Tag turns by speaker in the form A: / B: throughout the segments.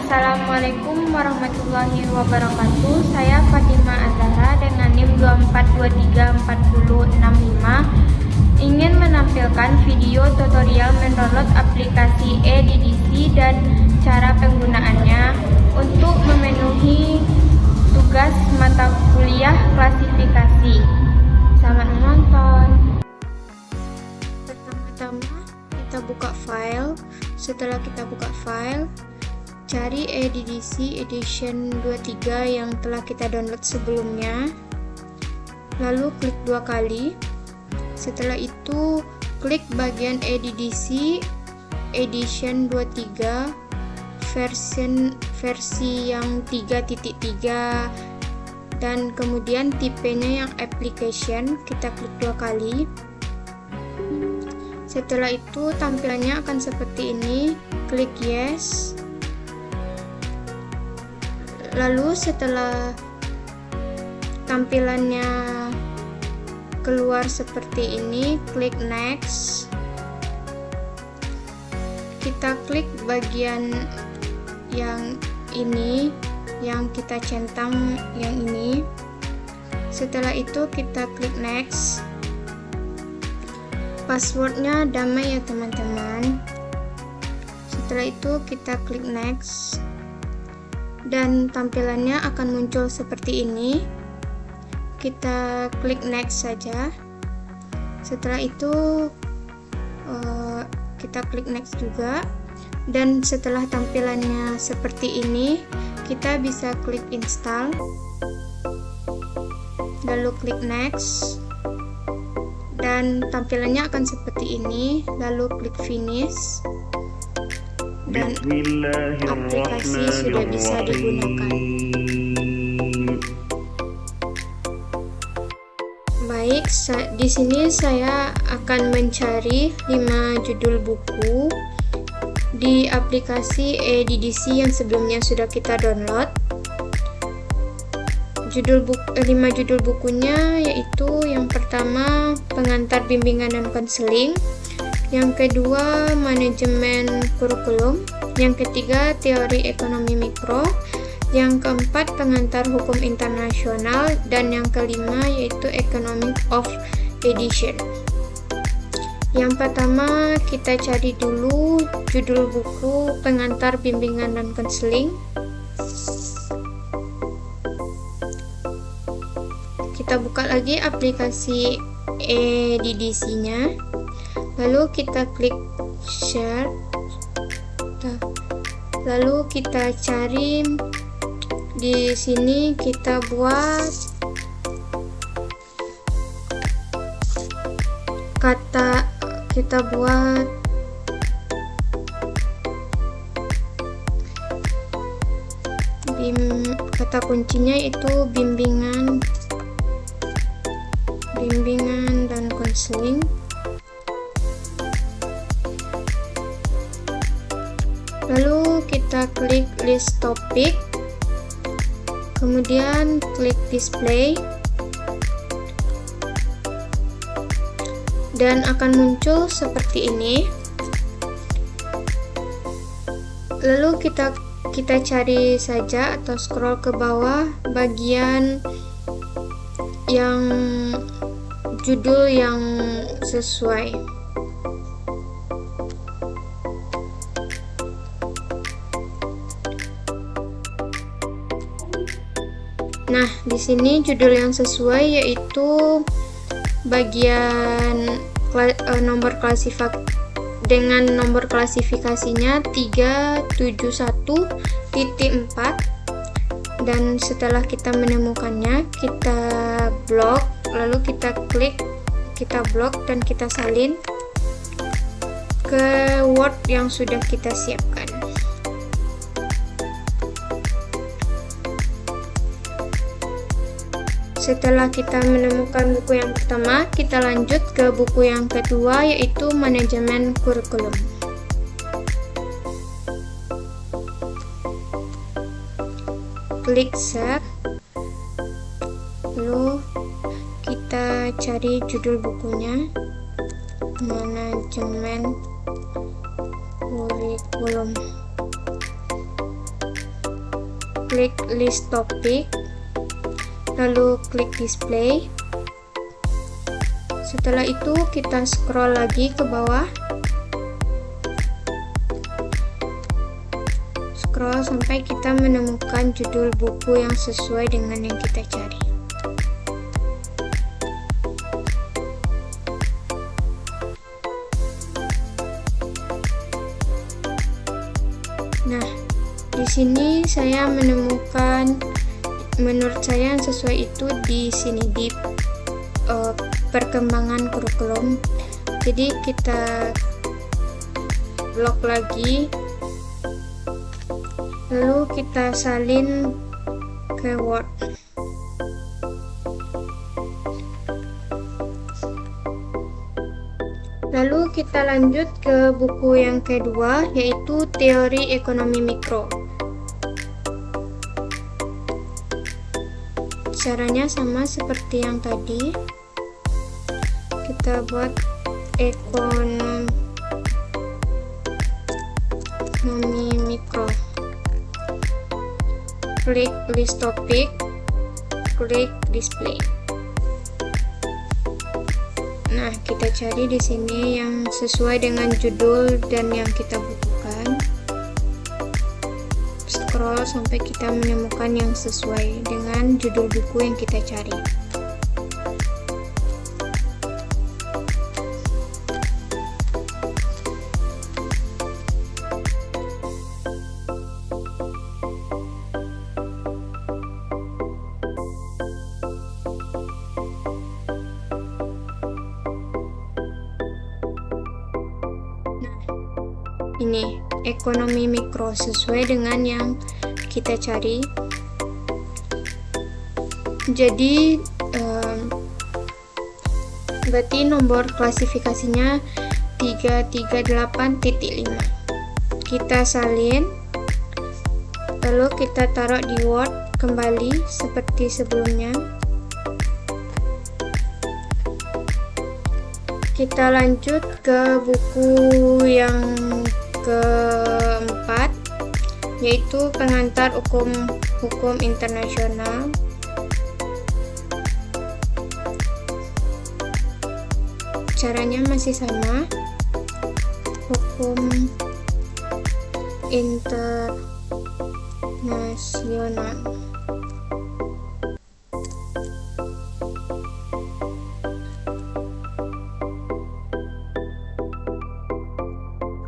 A: Assalamualaikum warahmatullahi wabarakatuh. Saya Fatimah Azahra dengan NIM 24234065 ingin menampilkan video tutorial mendownload aplikasi e-DDC dan cara penggunaannya untuk memenuhi tugas mata kuliah klasifikasi. Selamat menonton. Pertama-tama kita buka file. Setelah kita buka file, cari e-DDC edition 23 yang telah kita download sebelumnya, lalu klik 2 kali. Setelah itu klik bagian e-DDC edition 23 versi yang 3.3 dan kemudian tipenya yang application, kita klik 2 kali. Setelah itu tampilannya akan seperti ini, klik yes. Lalu setelah tampilannya keluar seperti ini, klik next. Kita klik bagian yang ini, yang kita centang yang ini. Setelah itu kita klik next. Passwordnya damai ya teman-teman. Setelah itu kita klik next dan tampilannya akan muncul seperti ini. Kita klik next saja. Setelah itu kita klik next juga, dan setelah tampilannya seperti ini kita bisa klik install, lalu klik next dan tampilannya akan seperti ini, lalu klik finish dan aplikasi sudah bisa digunakan. Baik, di sini saya akan mencari 5 judul buku di aplikasi e-DDC yang sebelumnya sudah kita download. 5 judul bukunya yaitu yang pertama pengantar bimbingan dan konseling, yang kedua manajemen kurikulum, yang ketiga teori ekonomi mikro, yang keempat pengantar hukum internasional, dan yang kelima yaitu economic of edition. Yang pertama kita cari dulu judul buku pengantar bimbingan dan konseling. Kita buka lagi aplikasi e-DDC-nya, lalu kita klik share, lalu kita cari di sini, kita buat kata kuncinya itu bimbingan dan konseling. Lalu kita klik list topik, kemudian klik display, dan akan muncul seperti ini. Lalu kita cari saja atau scroll ke bawah bagian yang judul yang sesuai. Nah, di sini judul yang sesuai yaitu bagian nomor dengan nomor klasifikasinya 371.4, dan setelah kita menemukannya kita blok, lalu kita klik, kita blok dan kita salin ke Word yang sudah kita siapkan. Setelah kita menemukan buku yang pertama, kita lanjut ke buku yang kedua yaitu manajemen kurikulum. Klik save, lalu kita cari judul bukunya, manajemen kurikulum. klik list topik, lalu klik display. Setelah itu kita scroll lagi ke bawah, scroll sampai kita menemukan judul buku yang sesuai dengan yang kita cari. Nah, di sini saya menemukan, menurut saya yang sesuai itu di sini di perkembangan kurikulum. Jadi kita blok lagi, lalu kita salin ke Word. Lalu kita lanjut ke buku yang kedua, yaitu Teori Ekonomi Mikro. Caranya sama seperti yang tadi. Kita buat ekonomi mikro. Klik list topik, klik display. Nah, kita cari di sini yang sesuai dengan judul dan yang kita butuhkan. Scroll sampai kita menemukan yang sesuai dengan judul buku yang kita cari. Ini ekonomi mikro sesuai dengan yang kita cari. Jadi berarti nomor klasifikasinya 338.5. Kita salin, lalu kita taruh di Word kembali seperti sebelumnya. Kita lanjut ke buku yang keempat, yaitu Pengantar Hukum Internasional. Caranya masih sama, hukum internasional.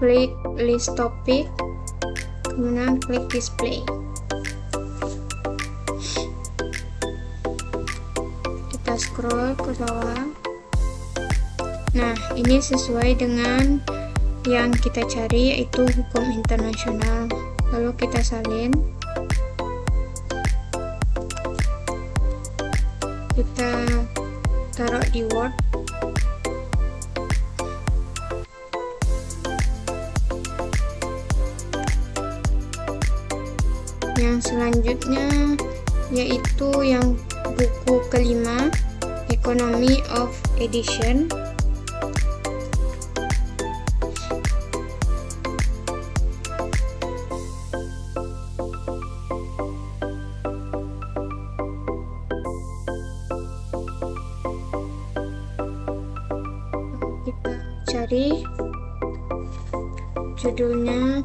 A: Klik list topik, kemudian klik display. Kita scroll ke bawah. Nah, ini sesuai dengan yang kita cari, yaitu hukum internasional. Lalu kita salin, kita taruh di Word. Yang selanjutnya yaitu yang buku kelima, Economy of Edition. Kita cari judulnya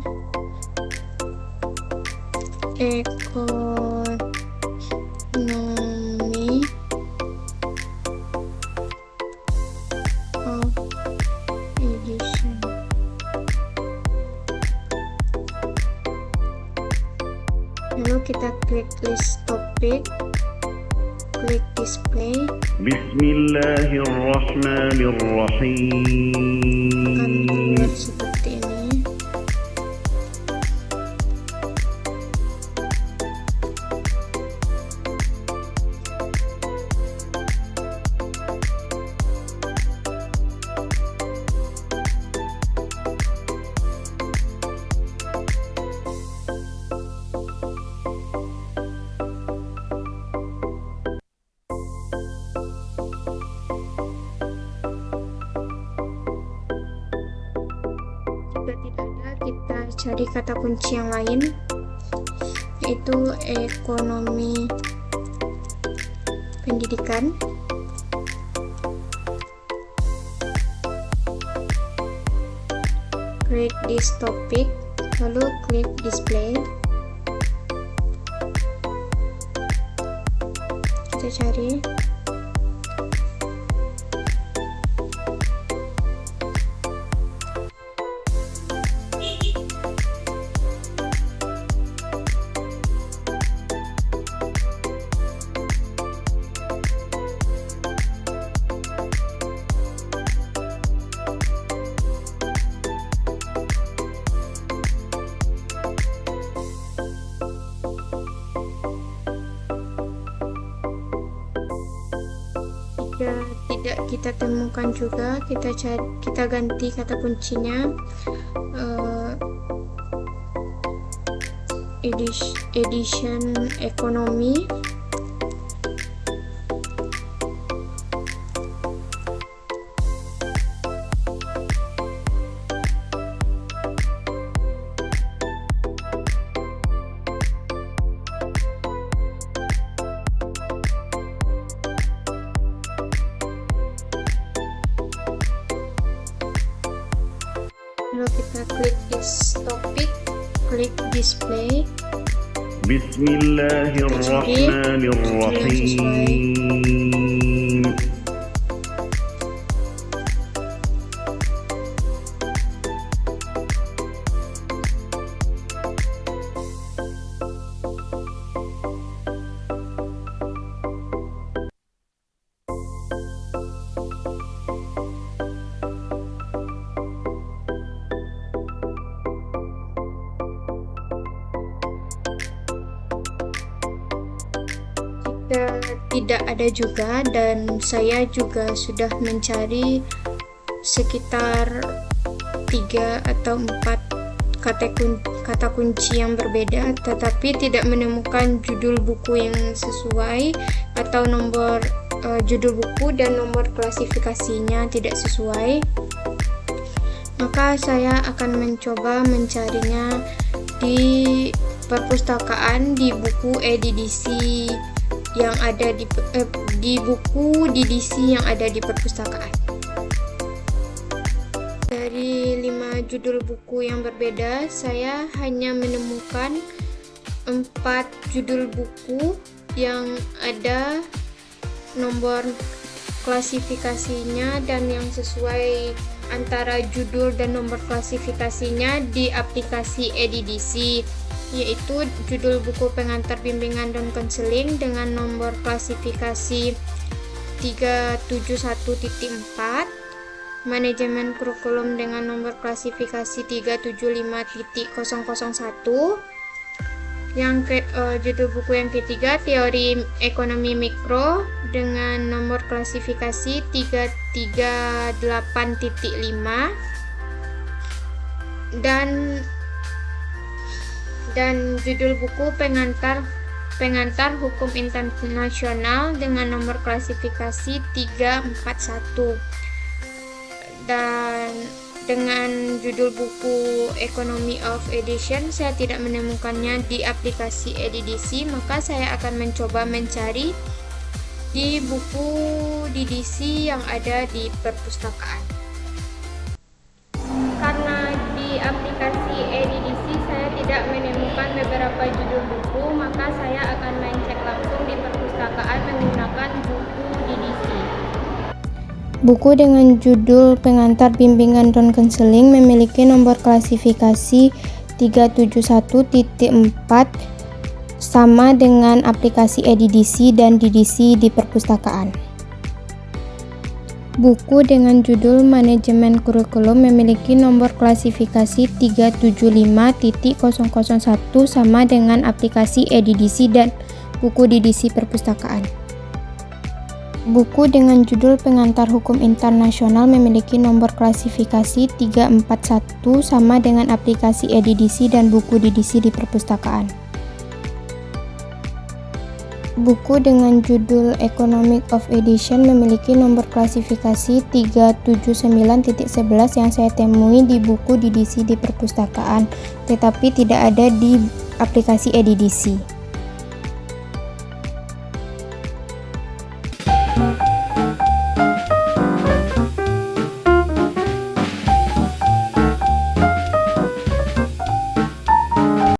A: Economy of Edition. Lalu kita klik list topik, klik display.
B: Bismillahirrahmanirrahim.
A: Seperti ini. Jika tidak ada, kita cari kata kunci yang lain, yaitu ekonomi pendidikan. Klik this topic, lalu klik display. Kita cari. Jika tidak kita temukan juga, kita ganti kata kuncinya edition ekonomi. Lalu kita klik this topic, klik display.
B: Bismillahirrahmanirrahim.
A: Tidak ada juga, dan saya juga sudah mencari sekitar 3 atau 4 kata kunci yang berbeda, tetapi tidak menemukan judul buku yang sesuai atau nomor judul buku dan nomor klasifikasinya tidak sesuai. Maka saya akan mencoba mencarinya di perpustakaan, di buku edisi yang ada di buku DDC yang ada di perpustakaan. Dari 5 judul buku yang berbeda, saya hanya menemukan 4 judul buku yang ada nomor klasifikasinya dan yang sesuai antara judul dan nomor klasifikasinya di aplikasi EDDC, yaitu judul buku pengantar bimbingan dan konseling dengan nomor klasifikasi 371.4, manajemen kurikulum dengan nomor klasifikasi 375.001, yang judul buku yang ketiga teori ekonomi mikro dengan nomor klasifikasi 338.5, dan judul buku pengantar hukum internasional dengan nomor klasifikasi 341. Dan dengan judul buku Economy of Edition saya tidak menemukannya di aplikasi EDDC, maka saya akan mencoba mencari di buku DDC yang ada di perpustakaan. Karena di aplikasi EDDC saya tidak menemukan beberapa judul buku, maka saya akan mengecek langsung di perpustakaan menggunakan buku DDC. Buku dengan judul pengantar bimbingan dan konseling memiliki nomor klasifikasi 371.4 sama dengan aplikasi EDDC dan DDC di perpustakaan. Buku dengan judul manajemen kurikulum memiliki nomor klasifikasi 375.001 sama dengan aplikasi EDDC dan buku DDC perpustakaan. Buku dengan judul pengantar hukum internasional memiliki nomor klasifikasi 341 sama dengan aplikasi EDDC dan buku DDC di perpustakaan. Buku dengan judul Economic of Edition memiliki nomor klasifikasi 379.11 yang saya temui di buku DDC di perpustakaan, tetapi tidak ada di
C: aplikasi EDDC.